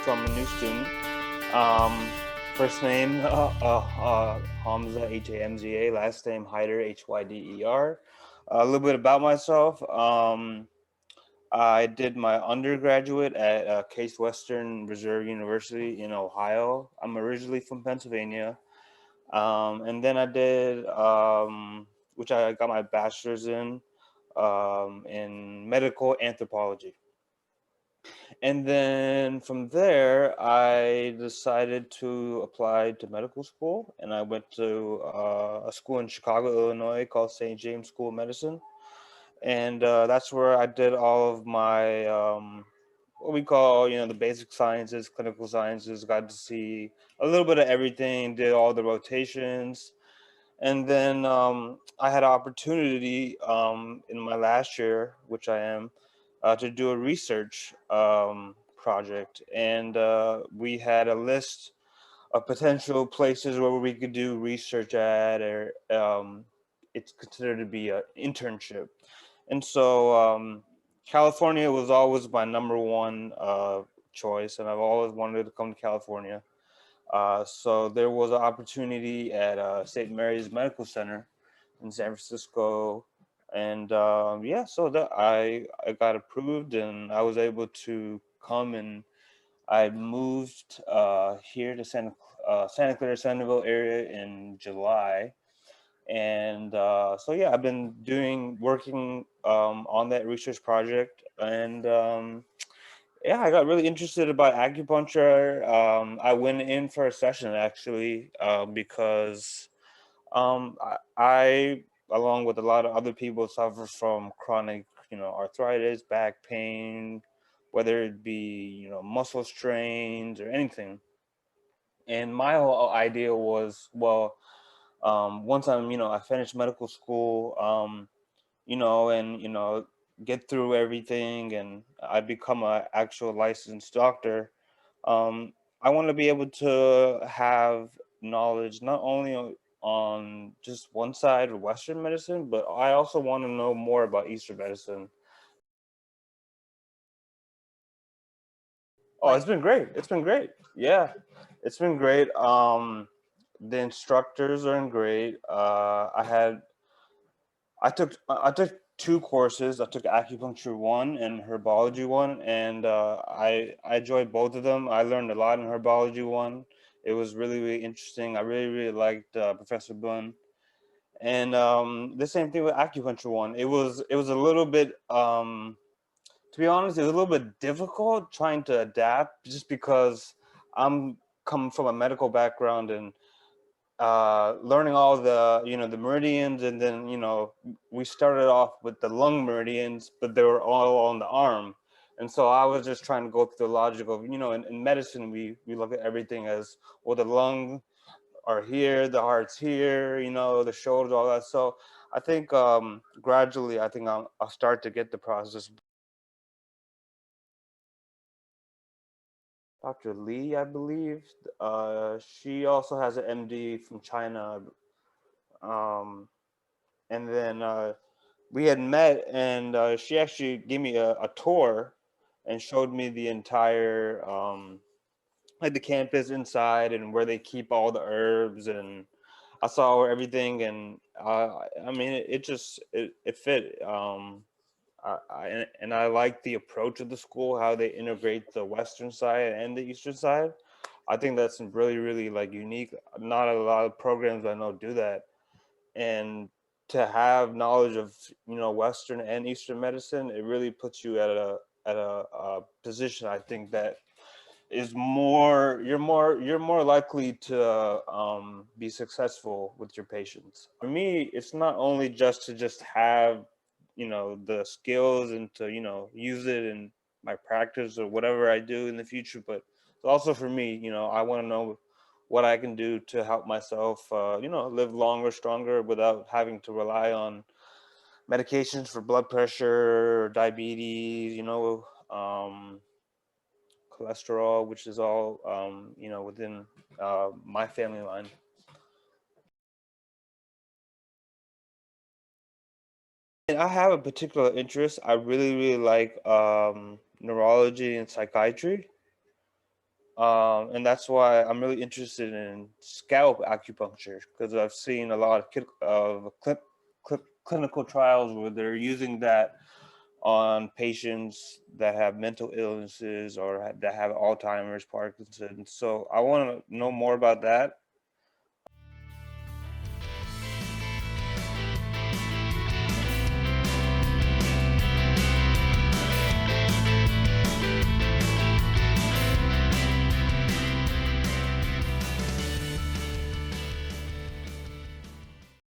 so I'm a new student. Um, First name Hamza, Hamza. Last name Hyder, Hyder. A little bit about myself. I did my undergraduate at Case Western Reserve University in Ohio. I'm originally from Pennsylvania. And then I did, which I got my bachelor's in medical anthropology. And then from there, I decided to apply to medical school, and I went to a school in Chicago, Illinois, called St. James School of Medicine, and that's where I did all of my what we call, the basic sciences, clinical sciences. Got to see a little bit of everything, did all the rotations, and then I had an opportunity in my last year, which I am, to do a research project. And we had a list of potential places where we could do research at, or it's considered to be an internship. And so California was always my number one choice, and I've always wanted to come to California. So there was an opportunity at St. Mary's Medical Center in San Francisco, and yeah, so that I got approved, and I was able to come, and I moved here to Santa Clara Sanibel area in July, and so yeah, I've been working on that research project, and yeah, I got really interested about acupuncture. I went in for a session actually because I, along with a lot of other people, suffer from chronic, arthritis, back pain, whether it be, muscle strains or anything. And my whole idea was, well, once I finished medical school, and get through everything, and I become a actual licensed doctor. um, I want to be able to have knowledge not only on just one side of Western medicine, but I also want to know more about Eastern medicine. Oh, it's been great. It's been great. Yeah, it's been great. The instructors are great. I took two courses. I took acupuncture one and herbology one, and I enjoyed both of them. I learned a lot in herbology one. It was really really interesting. I really really liked Professor Bun, and the same thing with acupuncture one. It was a little bit, to be honest, it was a little bit difficult trying to adapt, just because I'm coming from a medical background, and learning all the meridians, and then we started off with the lung meridians, but they were all on the arm. And so I was just trying to go through the logic of, in medicine, we look at everything as, well, the lung are here, the heart's here, the shoulders, all that. So I think gradually, I think I'll start to get the process. Dr. Lee, I believe, she also has an MD from China. um, and then we had met, and she actually gave me a tour and showed me the entire, like, the campus inside, and where they keep all the herbs, and I saw everything, and I mean, it fit. And I like the approach of the school, how they integrate the Western side and the Eastern side. I think that's really really like unique. Not a lot of programs I know do that. And to have knowledge of, Western and Eastern medicine, it really puts you at a position, I think, that is more you're more likely to be successful with your patients. For me, it's not only just to just have, the skills, and to, use it in my practice or whatever I do in the future, but it's also for me. I want to know what I can do to help myself, live longer, stronger, without having to rely on medications for blood pressure, diabetes, cholesterol, which is all, within my family line. And I have a particular interest. I really, really like neurology and psychiatry. And that's why I'm really interested in scalp acupuncture, because I've seen a lot of clinical trials where they're using that on patients that have mental illnesses or that have Alzheimer's, Parkinson's. So I want to know more about that.